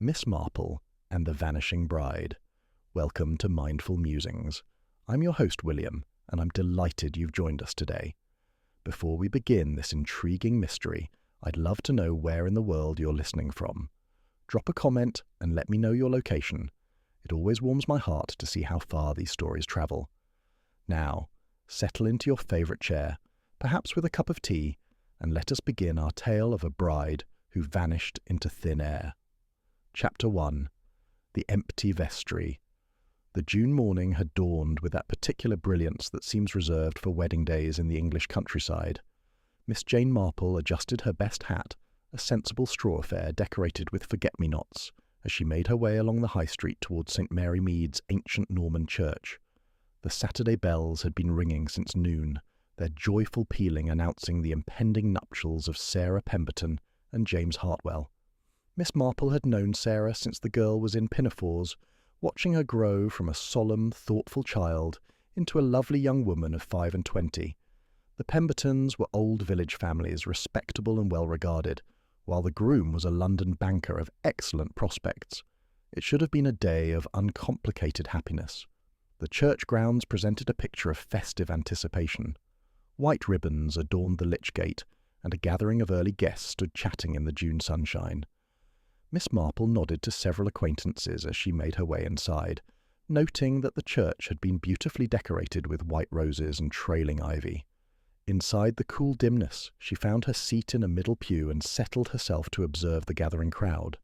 Miss Marple and the Vanishing Bride. Welcome to Mindful Musings. I'm your host, William, and I'm delighted you've joined us today. Before we begin this intriguing mystery, I'd love to know where in the world you're listening from. Drop a comment and let me know your location. It always warms my heart to see how far these stories travel. Now, settle into your favourite chair, perhaps with a cup of tea, and let us begin our tale of a bride who vanished into thin air. Chapter 1. The Empty Vestry. The June morning had dawned with that particular brilliance that seems reserved for wedding days in the English countryside. Miss Jane Marple adjusted her best hat, a sensible straw affair decorated with forget-me-nots, as she made her way along the high street towards St. Mary Mead's ancient Norman church. The Saturday bells had been ringing since noon, their joyful pealing announcing the impending nuptials of Sarah Pemberton and James Hartwell. Miss Marple had known Sarah since the girl was in pinafores, watching her grow from a solemn, thoughtful child into a lovely young woman of 25. The Pembertons were old village families, respectable and well-regarded, while the groom was a London banker of excellent prospects. It should have been a day of uncomplicated happiness. The church grounds presented a picture of festive anticipation. White ribbons adorned the lich gate, and a gathering of early guests stood chatting in the June sunshine. Miss Marple nodded to several acquaintances as she made her way inside, noting that the church had been beautifully decorated with white roses and trailing ivy. Inside the cool dimness, she found her seat in a middle pew and settled herself to observe the gathering crowd.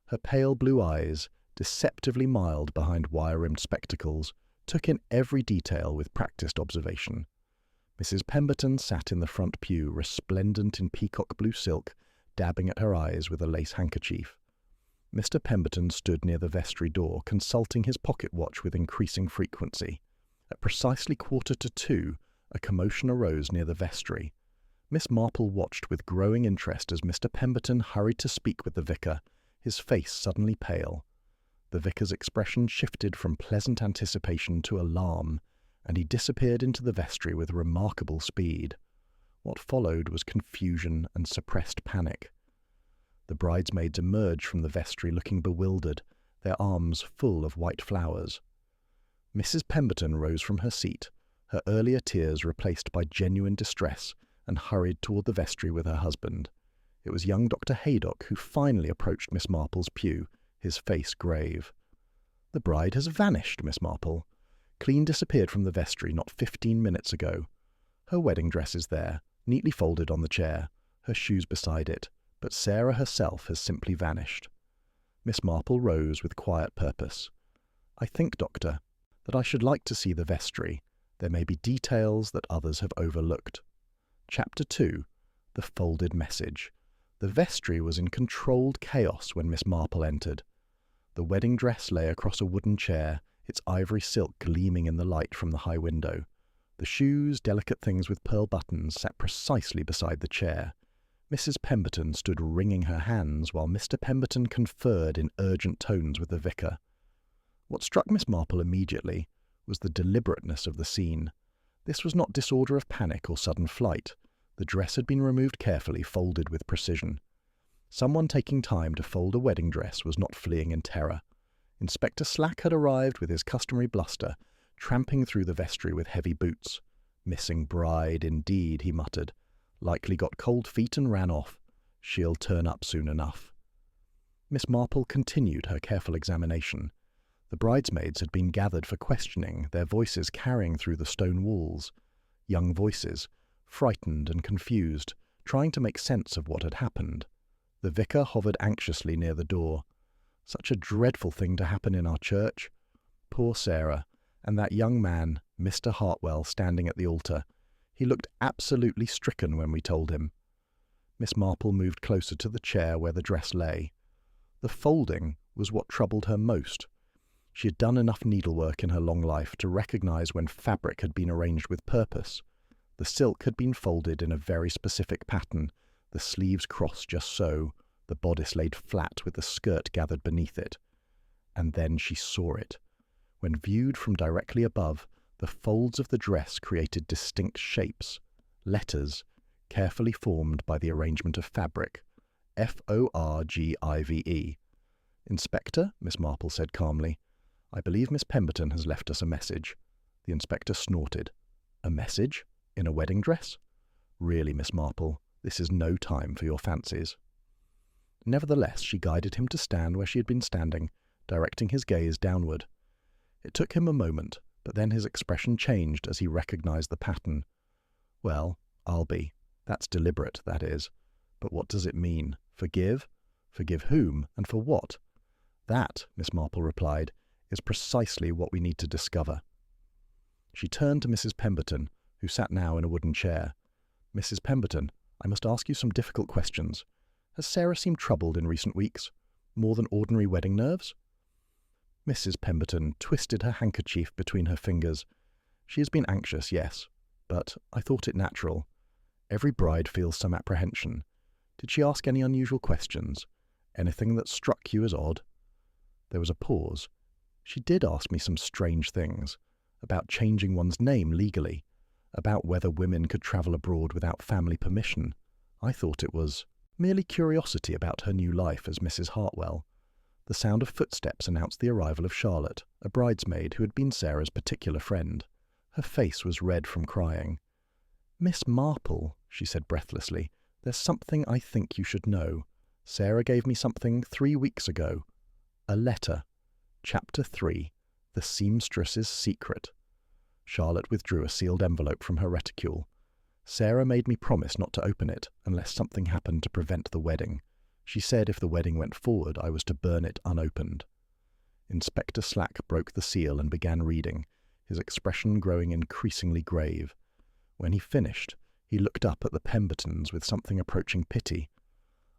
Her pale blue eyes, deceptively mild behind wire-rimmed spectacles, took in every detail with practiced observation. Mrs. Pemberton sat in the front pew, resplendent in peacock blue silk, dabbing at her eyes with a lace handkerchief. Mr. Pemberton stood near the vestry door, consulting his pocket watch with increasing frequency. At precisely 1:45, a commotion arose near the vestry. Miss Marple watched with growing interest as Mr. Pemberton hurried to speak with the vicar, his face suddenly pale. The vicar's expression shifted from pleasant anticipation to alarm, and he disappeared into the vestry with remarkable speed. What followed was confusion and suppressed panic. The bridesmaids emerged from the vestry looking bewildered, their arms full of white flowers. Mrs. Pemberton rose from her seat, her earlier tears replaced by genuine distress, and hurried toward the vestry with her husband. It was young Dr. Haydock who finally approached Miss Marple's pew, his face grave. "The bride has vanished, Miss Marple. Clean disappeared from the vestry not 15 minutes ago. Her wedding dress is there, neatly folded on the chair, her shoes beside it, but Sarah herself has simply vanished." Miss Marple rose with quiet purpose. "I think, Doctor, that I should like to see the vestry. There may be details that others have overlooked." Chapter 2. The Folded Message. The vestry was in controlled chaos when Miss Marple entered. The wedding dress lay across a wooden chair, its ivory silk gleaming in the light from the high window. The shoes, delicate things with pearl buttons, sat precisely beside the chair. Mrs. Pemberton stood wringing her hands while Mr. Pemberton conferred in urgent tones with the vicar. What struck Miss Marple immediately was the deliberateness of the scene. This was not disorder of panic or sudden flight. The dress had been removed carefully, folded with precision. Someone taking time to fold a wedding dress was not fleeing in terror. Inspector Slack had arrived with his customary bluster, tramping through the vestry with heavy boots. "Missing bride, indeed," he muttered. "Likely got cold feet and ran off. She'll turn up soon enough." Miss Marple continued her careful examination. The bridesmaids had been gathered for questioning, their voices carrying through the stone walls. Young voices, frightened and confused, trying to make sense of what had happened. The vicar hovered anxiously near the door. Such a dreadful thing to happen in our church. Poor Sarah, and that young man, Mr. Hartwell, standing at the altar. He looked absolutely stricken when we told him. Miss Marple moved closer to the chair where the dress lay. The folding was what troubled her most. She had done enough needlework in her long life to recognize when fabric had been arranged with purpose. The silk had been folded in a very specific pattern, the sleeves crossed just so, the bodice laid flat with the skirt gathered beneath it. And then she saw it. When viewed from directly above, the folds of the dress created distinct shapes, letters, carefully formed by the arrangement of fabric, Forgive. "Inspector," Miss Marple said calmly, "I believe Miss Pemberton has left us a message." The inspector snorted. "A message? In a wedding dress? Really, Miss Marple, this is no time for your fancies." Nevertheless, she guided him to stand where she had been standing, directing his gaze downward. It took him a moment, but then his expression changed as he recognized the pattern. "Well, I'll be. That's deliberate, that is. But what does it mean? Forgive? Forgive whom, and for what?" "That," Miss Marple replied, "is precisely what we need to discover." She turned to Mrs. Pemberton, who sat now in a wooden chair. "Mrs. Pemberton, I must ask you some difficult questions. Has Sarah seemed troubled in recent weeks? More than ordinary wedding nerves?" Mrs. Pemberton twisted her handkerchief between her fingers. "She has been anxious, yes, but I thought it natural. Every bride feels some apprehension. Did she ask any unusual questions? Anything that struck you as odd?" There was a pause. "She did ask me some strange things. About changing one's name legally. About whether women could travel abroad without family permission. I thought it was merely curiosity about her new life as Mrs. Hartwell." The sound of footsteps announced the arrival of Charlotte, a bridesmaid who had been Sarah's particular friend. Her face was red from crying. "Miss Marple," she said breathlessly, "there's something I think you should know. Sarah gave me something 3 weeks ago. A letter. Chapter 3. The Seamstress's Secret." Charlotte withdrew a sealed envelope from her reticule. "Sarah made me promise not to open it unless something happened to prevent the wedding. She said if the wedding went forward, I was to burn it unopened." Inspector Slack broke the seal and began reading, his expression growing increasingly grave. When he finished, he looked up at the Pembertons with something approaching pity.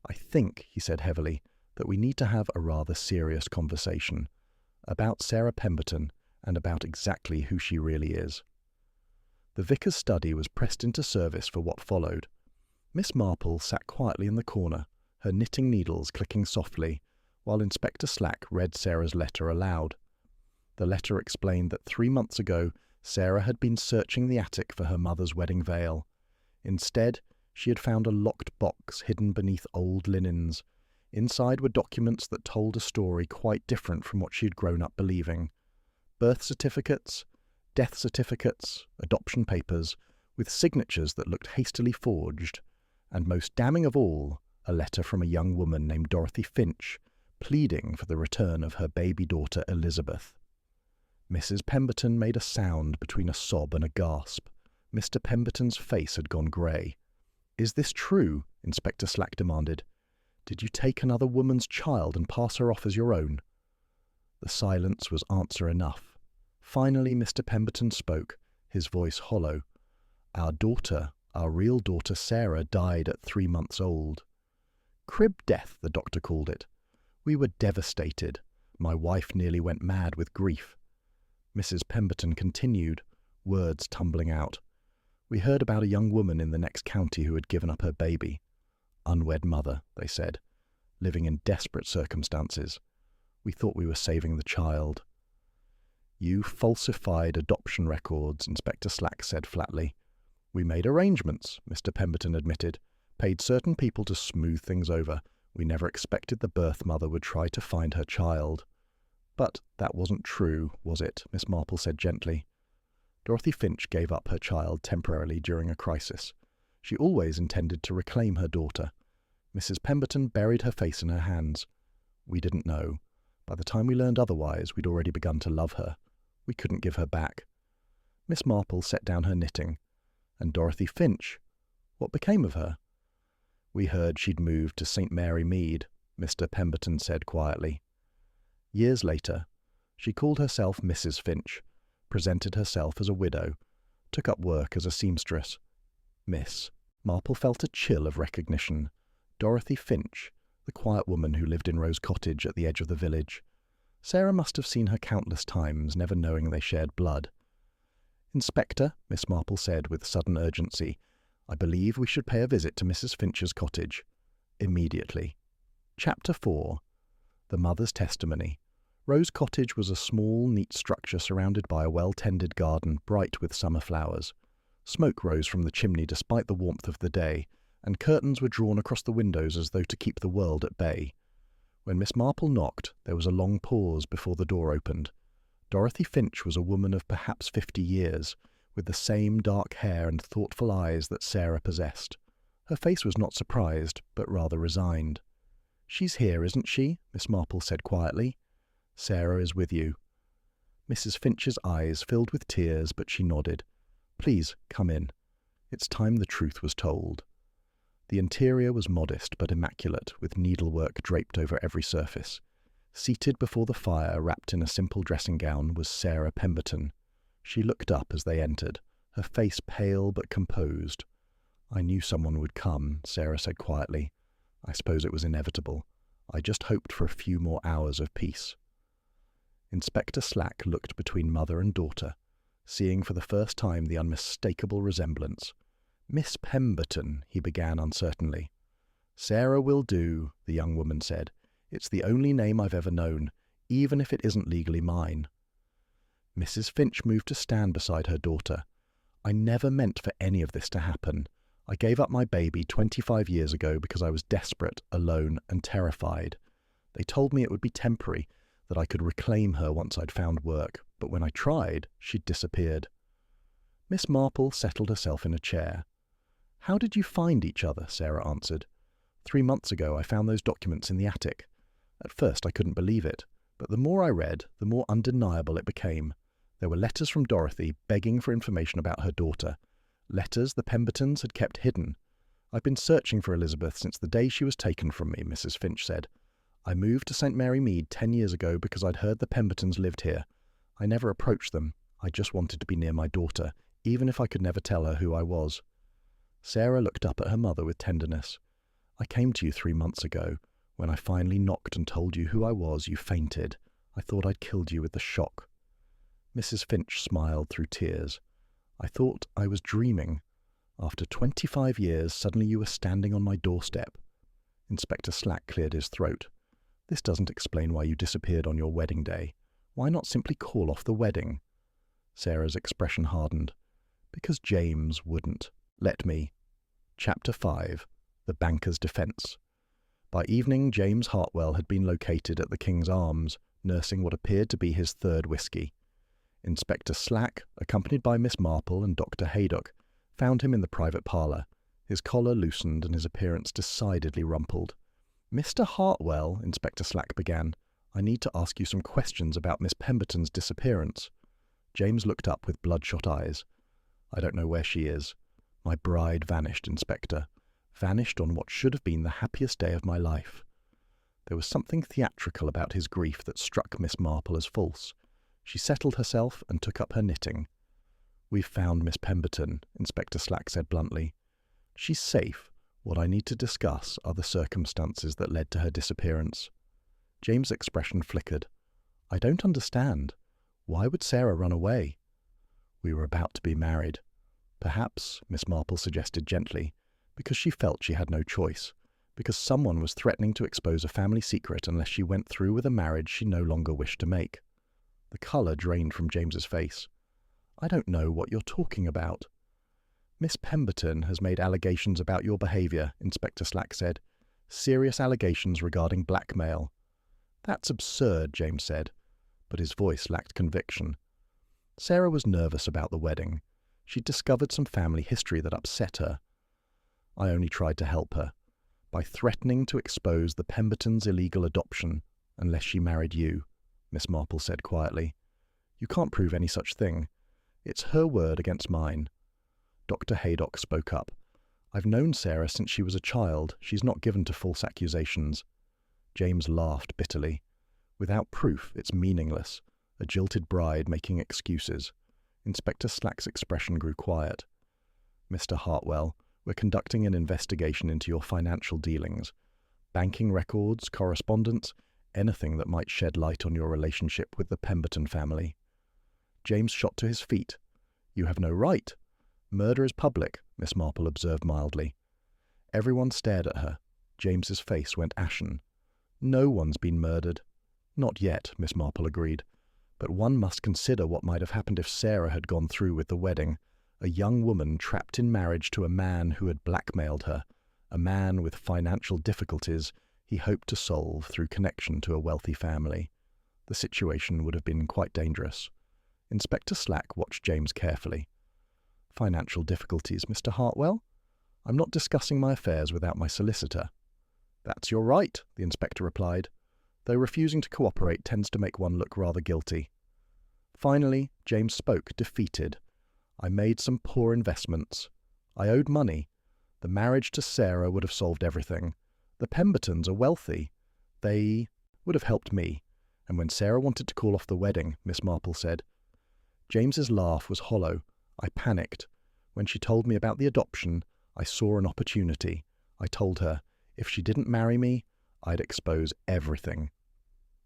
"I think," he said heavily, "that we need to have a rather serious conversation about Sarah Pemberton and about exactly who she really is." The vicar's study was pressed into service for what followed. Miss Marple sat quietly in the corner, her knitting needles clicking softly, while Inspector Slack read Sarah's letter aloud. The letter explained that 3 months ago Sarah had been searching the attic for her mother's wedding veil. Instead, she had found a locked box hidden beneath old linens. Inside were documents that told a story quite different from what she had grown up believing. Birth certificates, death certificates, adoption papers, with signatures that looked hastily forged, and most damning of all, a letter from a young woman named Dorothy Finch, pleading for the return of her baby daughter Elizabeth. Mrs. Pemberton made a sound between a sob and a gasp. Mr. Pemberton's face had gone grey. "Is this true?" Inspector Slack demanded. "Did you take another woman's child and pass her off as your own?" The silence was answer enough. Finally Mr. Pemberton spoke, his voice hollow. "Our daughter, our real daughter Sarah, died at 3 months old. Crib death, the doctor called it. We were devastated. My wife nearly went mad with grief." Mrs. Pemberton continued, words tumbling out. "We heard about a young woman in the next county who had given up her baby. Unwed mother, they said, living in desperate circumstances. We thought we were saving the child." "You falsified adoption records," Inspector Slack said flatly. "We made arrangements," Mr. Pemberton admitted. "Paid certain people to smooth things over. We never expected the birth mother would try to find her child." "But that wasn't true, was it?" Miss Marple said gently. "Dorothy Finch gave up her child temporarily during a crisis. She always intended to reclaim her daughter." Mrs. Pemberton buried her face in her hands. "We didn't know. By the time we learned otherwise, we'd already begun to love her. We couldn't give her back." Miss Marple set down her knitting. "And Dorothy Finch? What became of her?" "We heard she'd moved to St. Mary Mead," Mr. Pemberton said quietly. Years later, she called herself Mrs. Finch, presented herself as a widow, took up work as a seamstress. Miss Marple felt a chill of recognition. Dorothy Finch, the quiet woman who lived in Rose Cottage at the edge of the village. Sarah must have seen her countless times, never knowing they shared blood. "Inspector," Miss Marple said with sudden urgency, "I believe we should pay a visit to Mrs. Finch's cottage. Immediately." Chapter 4. The Mother's Testimony. Rose Cottage was a small, neat structure surrounded by a well-tended garden, bright with summer flowers. Smoke rose from the chimney despite the warmth of the day, and curtains were drawn across the windows as though to keep the world at bay. When Miss Marple knocked, there was a long pause before the door opened. Dorothy Finch was a woman of perhaps 50 years, with the same dark hair and thoughtful eyes that Sarah possessed. Her face was not surprised, but rather resigned. "She's here, isn't she?" Miss Marple said quietly. "Sarah is with you." Mrs. Finch's eyes filled with tears, but she nodded. "Please, come in." It's time the truth was told. The interior was modest but immaculate, with needlework draped over every surface. Seated before the fire, wrapped in a simple dressing gown, was Sarah Pemberton. She looked up as they entered, her face pale but composed. "I knew someone would come," Sarah said quietly. "I suppose it was inevitable. I just hoped for a few more hours of peace." Inspector Slack looked between mother and daughter, seeing for the first time the unmistakable resemblance. "Miss Pemberton," he began uncertainly. "Sarah will do," the young woman said. "It's the only name I've ever known, even if it isn't legally mine." Mrs. Finch moved to stand beside her daughter. "I never meant for any of this to happen. I gave up my baby 25 years ago because I was desperate, alone, and terrified. They told me it would be temporary, that I could reclaim her once I'd found work, but when I tried, she'd disappeared." Miss Marple settled herself in a chair. "How did you find each other?" Sarah answered. 3 months ago I found those documents in the attic. At first I couldn't believe it, but the more I read, the more undeniable it became. There were letters from Dorothy begging for information about her daughter. Letters the Pembertons had kept hidden. "I've been searching for Elizabeth since the day she was taken from me," Mrs. Finch said. "I moved to St. Mary Mead 10 years ago because I'd heard the Pembertons lived here. I never approached them. I just wanted to be near my daughter, even if I could never tell her who I was." Sarah looked up at her mother with tenderness. "I came to you 3 months ago. When I finally knocked and told you who I was, you fainted. I thought I'd killed you with the shock." Mrs. Finch smiled through tears. "I thought I was dreaming. After 25 years, suddenly you were standing on my doorstep." Inspector Slack cleared his throat. "This doesn't explain why you disappeared on your wedding day. Why not simply call off the wedding?" Sarah's expression hardened. "Because James wouldn't. Let me." Chapter 5. The Banker's Defence. By evening, James Hartwell had been located at the King's Arms, nursing what appeared to be his third whiskey. Inspector Slack, accompanied by Miss Marple and Dr. Haydock, found him in the private parlour, his collar loosened and his appearance decidedly rumpled. "Mr. Hartwell," Inspector Slack began, "I need to ask you some questions about Miss Pemberton's disappearance." James looked up with bloodshot eyes. "I don't know where she is. My bride vanished, Inspector. Vanished on what should have been the happiest day of my life." There was something theatrical about his grief that struck Miss Marple as false. She settled herself and took up her knitting. "We've found Miss Pemberton," Inspector Slack said bluntly. "She's safe. What I need to discuss are the circumstances that led to her disappearance." James' expression flickered. "I don't understand. Why would Sarah run away?" "We were about to be married. Perhaps," Miss Marple suggested gently, "because she felt she had no choice. Because someone was threatening to expose a family secret unless she went through with a marriage she no longer wished to make." The colour drained from James's face. "I don't know what you're talking about." "Miss Pemberton has made allegations about your behaviour," Inspector Slack said. "Serious allegations regarding blackmail." "That's absurd," James said, but his voice lacked conviction. "Sarah was nervous about the wedding. She'd discovered some family history that upset her. I only tried to help her, by threatening to expose the Pembertons' illegal adoption, unless she married you," Miss Marple said quietly. "You can't prove any such thing. It's her word against mine." Dr. Haydock spoke up. "I've known Sarah since she was a child. She's not given to false accusations." James laughed bitterly. "Without proof, it's meaningless. A jilted bride making excuses." Inspector Slack's expression grew quiet. "Mr. Hartwell, we're conducting an investigation into your financial dealings. Banking records, correspondence, anything that might shed light on your relationship with the Pemberton family." James shot to his feet. "You have no right. Murder is public," Miss Marple observed mildly. Everyone stared at her. James's face went ashen. "No one's been murdered." "Not yet," Miss Marple agreed. "But one must consider what might have happened if Sarah had gone through with the wedding. A young woman trapped in marriage to a man who had blackmailed her. A man with financial difficulties, he hoped to solve through connection to a wealthy family. The situation would have been quite dangerous. Inspector Slack watched James carefully. "Financial difficulties, Mr. Hartwell? I'm not discussing my affairs without my solicitor." "That's your right," the inspector replied, though refusing to cooperate tends to make one look rather guilty. Finally, James spoke, defeated. "I made some poor investments. I owed money. The marriage to Sarah would have solved everything. The Pembertons are wealthy. They would have helped me. And when Sarah wanted to call off the wedding," Miss Marple said. James's laugh was hollow. "I panicked. When she told me about the adoption, I saw an opportunity. I told her, if she didn't marry me, I'd expose everything."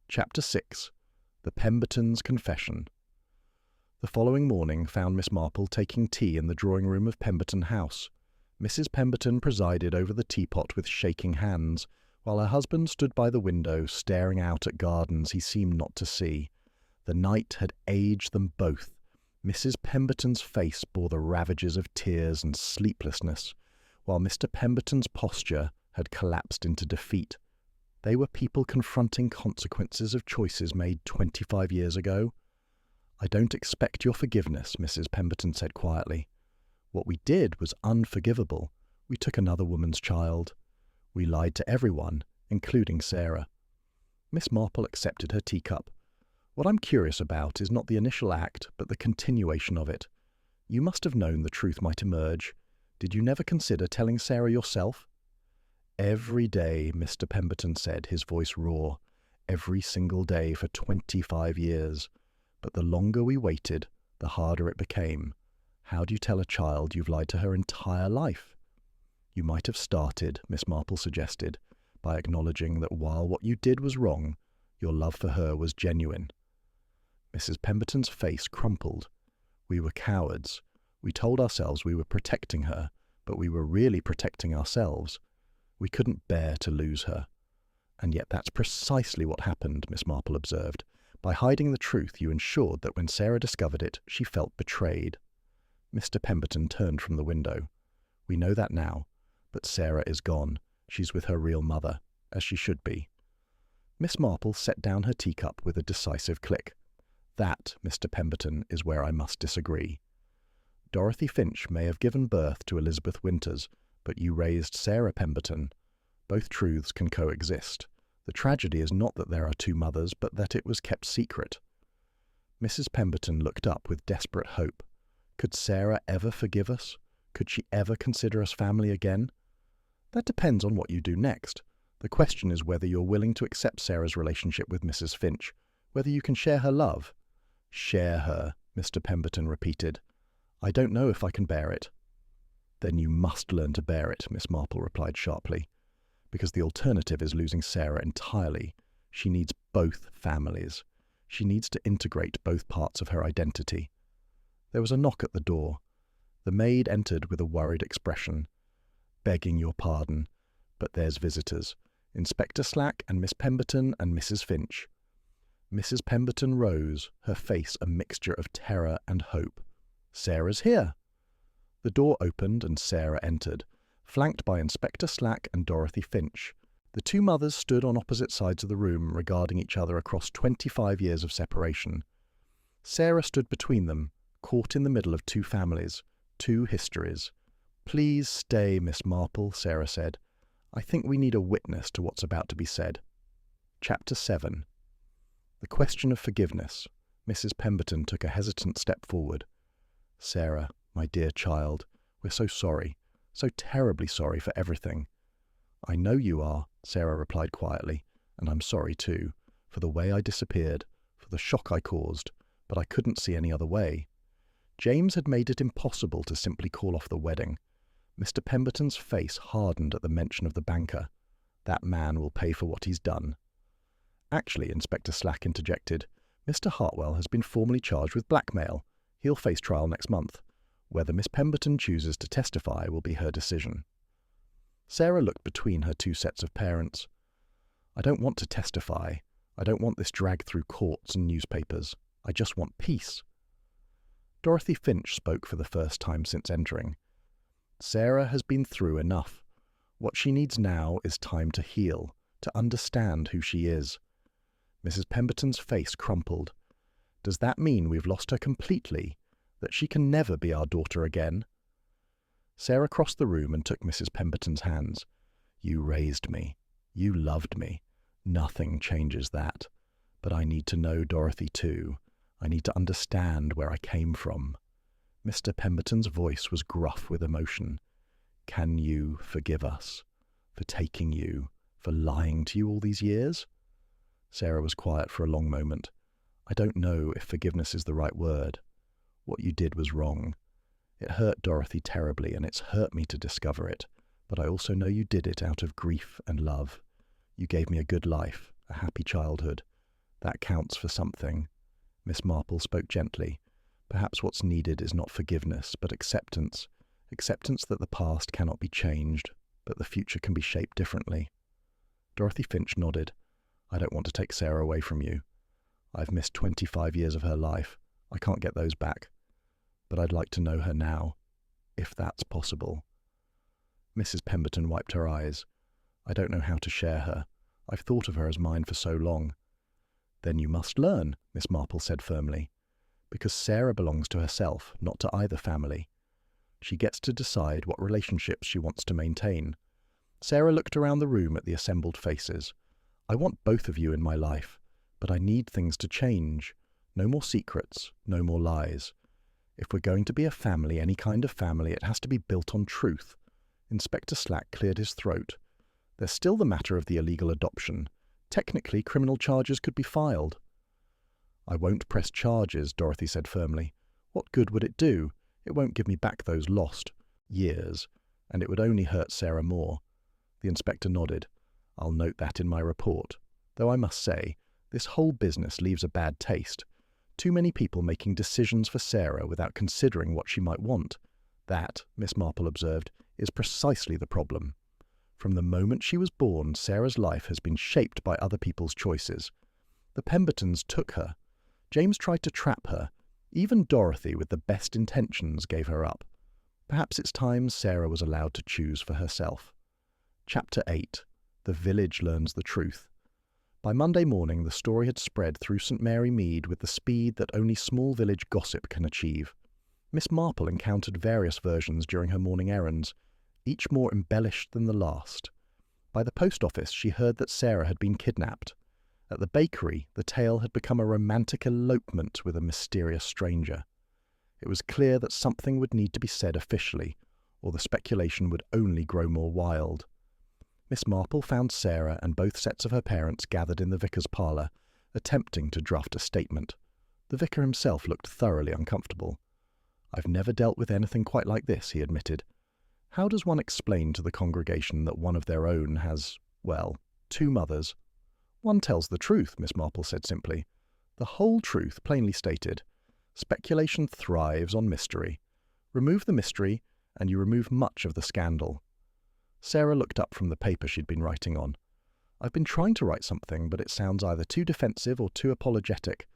Chapter 6. The Pembertons' Confession. The following morning found Miss Marple taking tea in the drawing-room of Pemberton House. Mrs. Pemberton presided over the teapot with shaking hands, while her husband stood by the window staring out at gardens he seemed not to see. The night had aged them both. Mrs. Pemberton's face bore the ravages of tears and sleeplessness, while Mr. Pemberton's posture had collapsed into defeat. They were people confronting consequences of choices made 25 years ago. "I don't expect your forgiveness," Mrs. Pemberton said quietly. "What we did was unforgivable. We took another woman's child. We lied to everyone, including Sarah." Miss Marple accepted her teacup. "What I'm curious about is not the initial act, but the continuation of it. You must have known the truth might emerge. Did you never consider telling Sarah yourself?" "Every day," Mr. Pemberton said, his voice raw. "Every single day for 25 years. But the longer we waited, the harder it became. How do you tell a child you've lied to her entire life?" "You might have started," Miss Marple suggested, "by acknowledging that while what you did was wrong, your love for her was genuine." Mrs. Pemberton's face crumpled. "We were cowards. We told ourselves we were protecting her, but we were really protecting ourselves. We couldn't bear to lose her." "And yet that's precisely what happened," Miss Marple observed. "By hiding the truth, you ensured that when Sarah discovered it, she felt betrayed." Mr. Pemberton turned from the window. "We know that now, but Sarah is gone. She's with her real mother, as she should be." Miss Marple set down her teacup with a decisive click. "That, Mr. Pemberton, is where I must disagree. Dorothy Finch may have given birth to Elizabeth Winters, but you raised Sarah Pemberton. Both truths can coexist. The tragedy is not that there are two mothers, but that it was kept secret." Mrs. Pemberton looked up with desperate hope. "Could Sarah ever forgive us? Could she ever consider us family again?" "That depends on what you do next. The question is whether you're willing to accept Sarah's relationship with Mrs. Finch, whether you can share her love." "Share her," Mr. Pemberton repeated. "I don't know if I can bear it." "Then you must learn to bear it," Miss Marple replied sharply, "because the alternative is losing Sarah entirely. She needs both families. She needs to integrate both parts of her identity." There was a knock at the door. The maid entered with a worried expression. "Begging your pardon, but there's visitors. Inspector Slack and Miss Pemberton and Mrs. Finch." Mrs. Pemberton rose, her face a mixture of terror and hope. "Sarah's here." The door opened and Sarah entered, flanked by Inspector Slack and Dorothy Finch. The two mothers stood on opposite sides of the room, regarding each other across 25 years of separation. Sarah stood between them, caught in the middle of two families, two histories. "Please stay, Miss Marple," Sarah said. "I think we need a witness to what's about to be said." Chapter 7. The question of forgiveness. Mrs. Pemberton took a hesitant step forward. "Sarah, my dear child, we're so sorry, so terribly sorry for everything." "I know you are," Sarah replied quietly, "and I'm sorry too, for the way I disappeared, for the shock I caused, but I couldn't see any other way. James had made it impossible to simply call off the wedding." Mr. Pemberton's face hardened at the mention of the banker. "That man will pay for what he's done." "Actually," Inspector Slack interjected, "Mr. Hartwell has been formally charged with blackmail. He'll face trial next month. Whether Miss Pemberton chooses to testify will be her decision." Sarah looked between her two sets of parents. "I don't want to testify. I don't want this dragged through courts and newspapers. I just want peace." Dorothy Finch spoke for the first time since entering. "Sarah has been through enough. What she needs now is time to heal, to understand who she is. Mrs. Pemberton's face crumpled. Does that mean we've lost her completely? That she can never be our daughter again? Sarah crossed the room and took Mrs. Pemberton's hands. You raised me. You loved me. Nothing changes that. But I need to know Dorothy too. I need to understand where I came from. Mr. Pemberton's voice was gruff with emotion. Can you forgive us for taking you, for lying to you all these years? Sarah was quiet for a long moment. I don't know if forgiveness is the right word. What you did was wrong. It hurt Dorothy terribly, and it's hurt me to discover it. But I also know you did it out of grief and love. You gave me a good life, a happy childhood. That counts for something. Miss Marple spoke gently. Perhaps what's needed is not forgiveness, but acceptance. Acceptance that the past cannot be changed, but the future can be shaped differently. Dorothy Finch nodded. I don't want to take Sarah away from you. I've missed 25 years of her life. I can't get those back. But I'd like to know her now, if that's possible. Mrs. Pemberton wiped her eyes. I don't know how to share her. I've thought of her as mine for so long. Then you must learn, Miss Marple said firmly, because Sarah belongs to herself, not to either family. She gets to decide what relationships she wants to maintain. Sarah looked around the room at the assembled faces. I want both of you in my life, but I need things to change. No more secrets, no more lies. If we're going to be a family, any kind of family, it has to be built on truth. Inspector Slack cleared his throat. There's still the matter of the illegal adoption. Technically, criminal charges could be filed. I won't press charges, Dorothy said firmly. What good would it do? It won't give me back those lost years, and it would only hurt Sarah more. The inspector nodded. I'll note that in my report. Though I must say, this whole business leaves a bad taste. Too many people making decisions for Sarah without considering what she might want. That, Miss Marple observed, is precisely the problem. From the moment she was born, Sarah's life has been shaped by other people's choices. The Pembertons took her. James tried to trap her. Even Dorothy, with the best intentions, gave her up. Perhaps it's time Sarah was allowed to choose for herself. Chapter 8. The Village Learns the Truth. By Monday morning, the story had spread through St. Mary Mead with the speed that only small village gossip can achieve. Miss Marple encountered various versions during her morning errands, each more embellished than the last. By the post office, she heard that Sarah had been kidnapped. At the bakery, the tale had become a romantic elopement with a mysterious stranger. It was clear that something would need to be said officially, or the speculation would only grow more wild. Miss Marple found Sarah and both sets of her parents gathered in the vicar's parlour, attempting to draft a statement. The vicar himself looked thoroughly uncomfortable. I've never dealt with anything quite like this, he admitted. How does one explain to the congregation that one of their own has, well, two mothers? One tells the truth, Miss Marple said simply. The whole truth, plainly stated. Speculation thrives on mystery. Remove the mystery, and you remove much of the scandal. Sarah looked up from the paper she'd been writing on. I've been trying to write something, but it sounds either too defensive or too apologetic.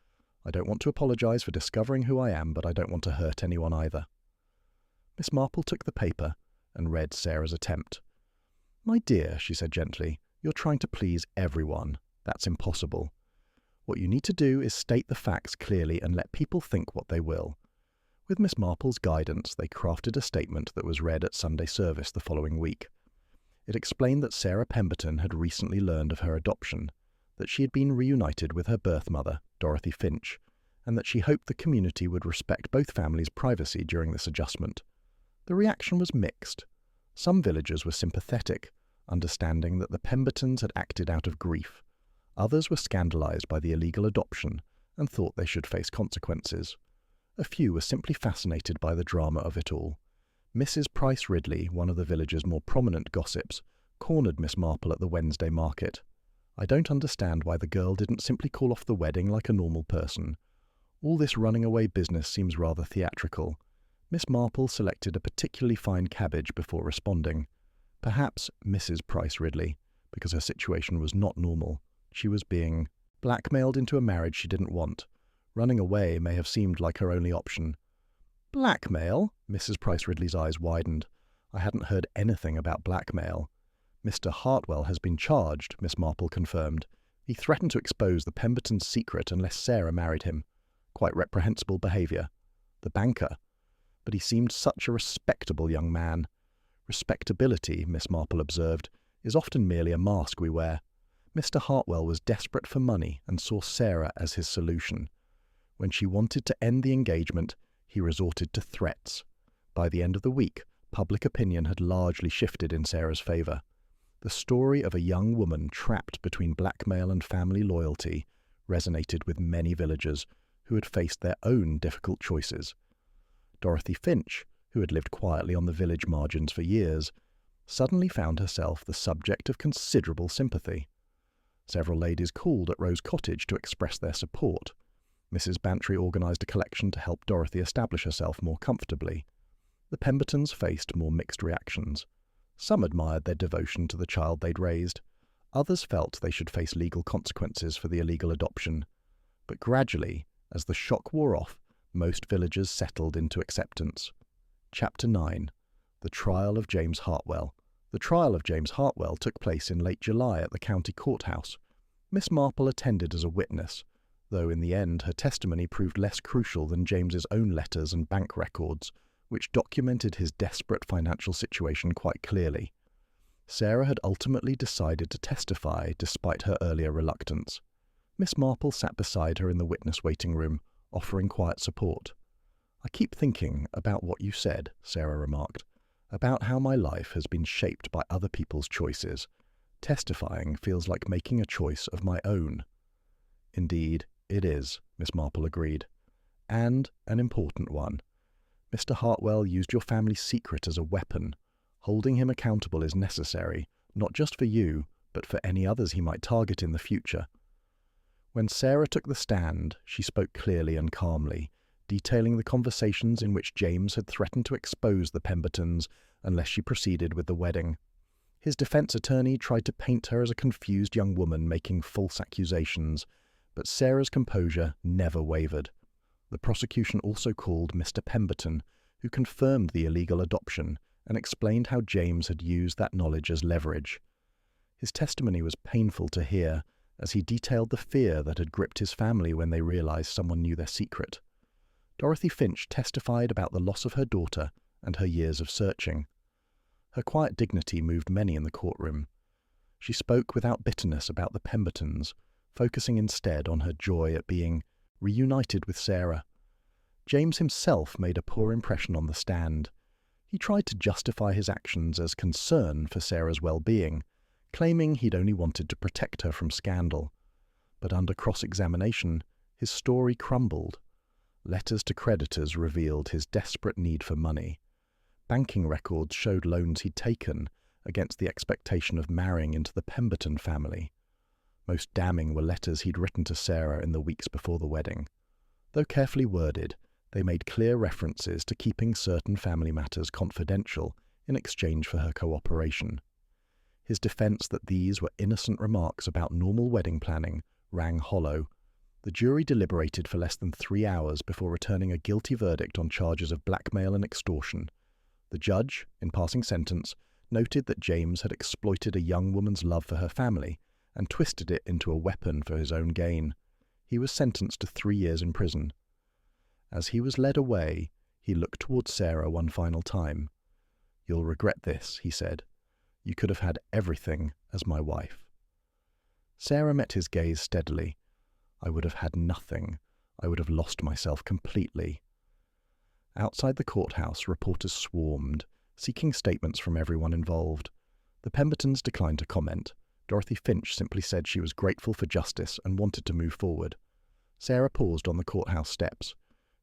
I don't want to apologise for discovering who I am, but I don't want to hurt anyone either. Miss Marple took the paper and read Sarah's attempt. My dear, she said gently, you're trying to please everyone. That's impossible. What you need to do is state the facts clearly and let people think what they will. With Miss Marple's guidance, they crafted a statement that was read at Sunday service the following week. It explained that Sarah Pemberton had recently learned of her adoption, that she had been reunited with her birth mother, Dorothy Finch, and that she hoped the community would respect both families' privacy during this adjustment. The reaction was mixed. Some villagers were sympathetic, understanding that the Pembertons had acted out of grief. Others were scandalized by the illegal adoption and thought they should face consequences. A few were simply fascinated by the drama of it all. Mrs. Price Ridley, one of the village's more prominent gossips, cornered Miss Marple at the Wednesday market. I don't understand why the girl didn't simply call off the wedding like a normal person. All this running away business seems rather theatrical. Miss Marple selected a particularly fine cabbage before responding. Perhaps Mrs. Price Ridley, because her situation was not normal. She was being blackmailed into a marriage she didn't want. Running away may have seemed like her only option. Blackmail? Mrs. Price Ridley's eyes widened. I hadn't heard anything about blackmail. "Mr. Hartwell has been charged," Miss Marple confirmed. "He threatened to expose the Pembertons' secret unless Sarah married him. Quite reprehensible behaviour. The banker. But he seemed such a respectable young man." "Respectability," Miss Marple observed, "is often merely a mask we wear. Mr. Hartwell was desperate for money and saw Sarah as his solution. When she wanted to end the engagement, he resorted to threats. By the end of the week, public opinion had largely shifted in Sarah's favour. The story of a young woman trapped between blackmail and family loyalty resonated with many villagers who had faced their own difficult choices. Dorothy Finch, who had lived quietly on the village margins for years, suddenly found herself the subject of considerable sympathy. Several ladies called at Rose Cottage to express their support. Mrs. Bantry organised a collection to help Dorothy establish herself more comfortably. The Pembertons faced more mixed reactions. Some admired their devotion to the child they'd raised. Others felt they should face legal consequences for the illegal adoption. But gradually, as the shock wore off, most villagers settled into acceptance. Chapter 9. The Trial of James Hartwell. The trial of James Hartwell took place in late July at the county courthouse. Miss Marple attended as a witness, though in the end her testimony proved less crucial than James's own letters and bank records, which documented his desperate financial situation quite clearly. Sarah had ultimately decided to testify despite her earlier reluctance. Miss Marple sat beside her in the witness waiting room, offering quiet support. "I keep thinking about what you said," Sarah remarked, "about how my life has been shaped by other people's choices. Testifying feels like making a choice of my own." "Indeed, it is," Miss Marple agreed. "And an important one. Mr. Hartwell used your family's secret as a weapon. Holding him accountable is necessary, not just for you, but for any others he might target in the future." When Sarah took the stand, she spoke clearly and calmly, detailing the conversations in which James had threatened to expose the Pembertons unless she proceeded with the wedding. His defense attorney tried to paint her as a confused young woman making false accusations, but Sarah's composure never wavered. The prosecution also called Mr. Pemberton, who confirmed the illegal adoption and explained how James had used that knowledge as leverage. His testimony was painful to hear, as he detailed the fear that had gripped his family when they realized someone knew their secret. Dorothy Finch testified about the loss of her daughter and her years of searching. Her quiet dignity moved many in the courtroom. She spoke without bitterness about the Pembertons, focusing instead on her joy at being reunited with Sarah. James himself made a poor impression on the stand. He tried to justify his actions as concern for Sarah's well-being, claiming he'd only wanted to protect her from scandal. But under cross-examination, his story crumbled. Letters to creditors revealed his desperate need for money. Banking records showed loans he'd taken against the expectation of marrying into the Pemberton family. Most damning were letters he'd written to Sarah in the weeks before the wedding. Though carefully worded, they made clear references to keeping certain family matters confidential in exchange for her cooperation. His defense that these were innocent remarks about normal wedding planning rang hollow. The jury deliberated for less than 3 hours before returning a guilty verdict on charges of blackmail and extortion. The judge, in passing sentence, noted that James had exploited a young woman's love for her family and twisted it into a weapon for his own gain. He was sentenced to 3 years in prison. As he was led away, he looked towards Sarah one final time. "You'll regret this," he said. "You could have had everything as my wife." Sarah met his gaze steadily. "I would have had nothing. I would have lost myself completely." Outside the courthouse, reporters swarmed, seeking statements from everyone involved. The Pembertons declined to comment. Dorothy Finch simply said she was grateful for justice and wanted to move forward. Sarah paused on the courthouse steps.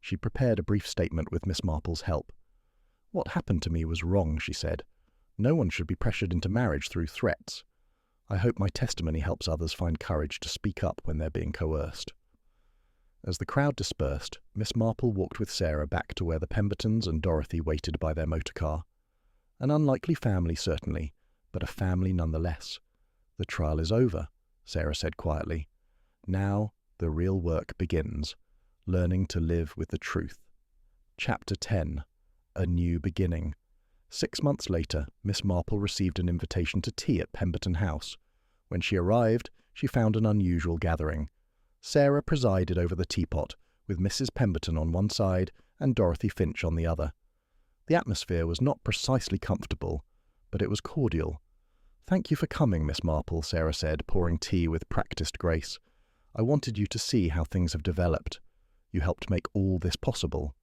She prepared a brief statement with Miss Marple's help. "What happened to me was wrong," she said. "No one should be pressured into marriage through threats. I hope my testimony helps others find courage to speak up when they're being coerced." As the crowd dispersed, Miss Marple walked with Sarah back to where the Pembertons and Dorothy waited by their motorcar. An unlikely family, certainly, but a family nonetheless. "The trial is over," Sarah said quietly. "Now the real work begins, learning to live with the truth." Chapter 10. A New Beginning. 6 months later, Miss Marple received an invitation to tea at Pemberton House. When she arrived, she found an unusual gathering. Sarah presided over the teapot, with Mrs. Pemberton on one side and Dorothy Finch on the other. The atmosphere was not precisely comfortable, but it was cordial. "Thank you for coming, Miss Marple," Sarah said, pouring tea with practiced grace. "I wanted you to see how things have developed. You helped make all this possible."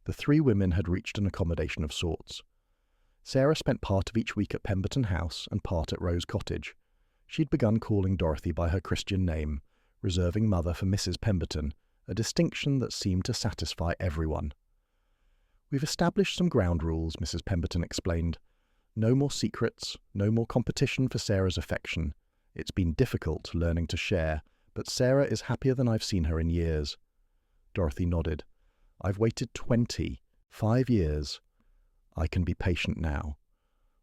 The three women had reached an accommodation of sorts. Sarah spent part of each week at Pemberton House and part at Rose Cottage. She'd begun calling Dorothy by her Christian name, reserving Mother for Mrs. Pemberton, a distinction that seemed to satisfy everyone. "We've established some ground rules," Mrs. Pemberton explained. "No more secrets, no more competition for Sarah's affection. It's been difficult learning to share, but Sarah is happier than I've seen her in years." Dorothy nodded. "I've waited 5 years. I can be patient now.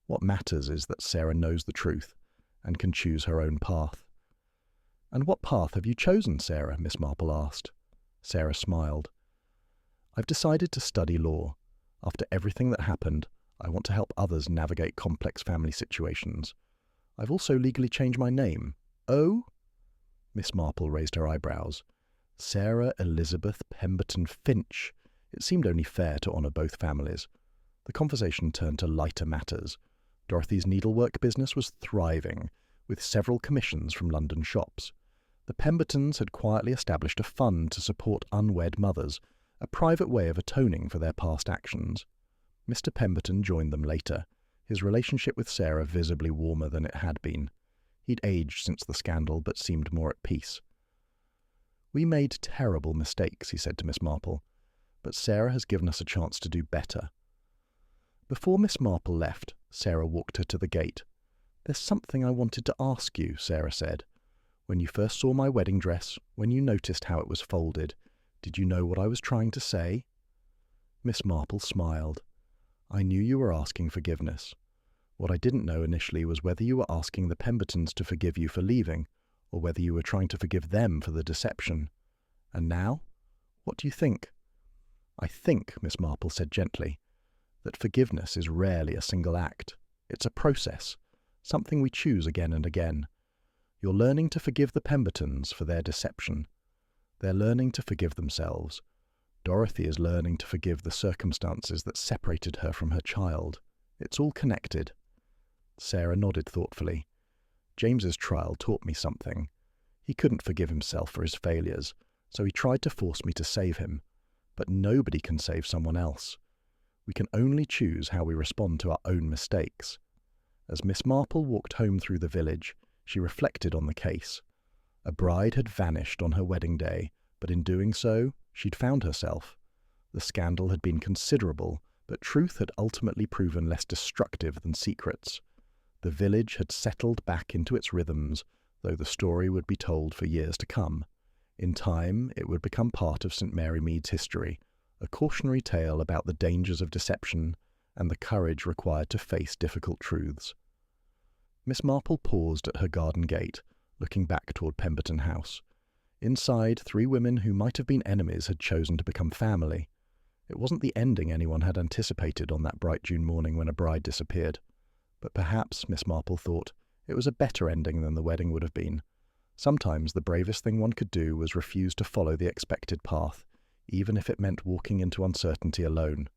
What matters is that Sarah knows the truth and can choose her own path." "And what path have you chosen, Sarah?" Miss Marple asked. Sarah smiled. "I've decided to study law. After everything that happened, I want to help others navigate complex family situations. I've also legally changed my name." "Oh?" Miss Marple raised her eyebrows. "Sarah Elizabeth Pemberton Finch." It seemed only fair to honour both families. The conversation turned to lighter matters. Dorothy's needlework business was thriving, with several commissions from London shops. The Pembertons had quietly established a fund to support unwed mothers, a private way of atoning for their past actions. Mr. Pemberton joined them later, his relationship with Sarah visibly warmer than it had been. He'd aged since the scandal, but seemed more at peace. "We made terrible mistakes," he said to Miss Marple, "but Sarah has given us a chance to do better." Before Miss Marple left, Sarah walked her to the gate. "There's something I wanted to ask you," Sarah said. "When you first saw my wedding dress, when you noticed how it was folded, did you know what I was trying to say?" Miss Marple smiled. "I knew you were asking forgiveness. What I didn't know initially was whether you were asking the Pembertons to forgive you for leaving, or whether you were trying to forgive them for the deception. And now? What do you think?" "I think," Miss Marple said gently, "that forgiveness is rarely a single act. It's a process, something we choose again and again. You're learning to forgive the Pembertons for their deception. They're learning to forgive themselves. Dorothy is learning to forgive the circumstances that separated her from her child. It's all connected." Sarah nodded thoughtfully. "James's trial taught me something. He couldn't forgive himself for his failures, so he tried to force me to save him. But nobody can save someone else. We can only choose how we respond to our own mistakes." As Miss Marple walked home through the village, she reflected on the case. A bride had vanished on her wedding day, but in doing so, she'd found herself. The scandal had been considerable, but truth had ultimately proven less destructive than secrets. The village had settled back into its rhythms, though the story would be told for years to come. In time, it would become part of St. Mary Mead's history, a cautionary tale about the dangers of deception and the courage required to face difficult truths. Miss Marple paused at her garden gate, looking back toward Pemberton House. Inside, 3 women who might have been enemies had chosen to become family. It wasn't the ending anyone had anticipated on that bright June morning when a bride disappeared. But perhaps, Miss Marple thought, it was a better ending than the wedding would have been. Sometimes the bravest thing one could do was refuse to follow the expected path, even if it meant walking into uncertainty alone.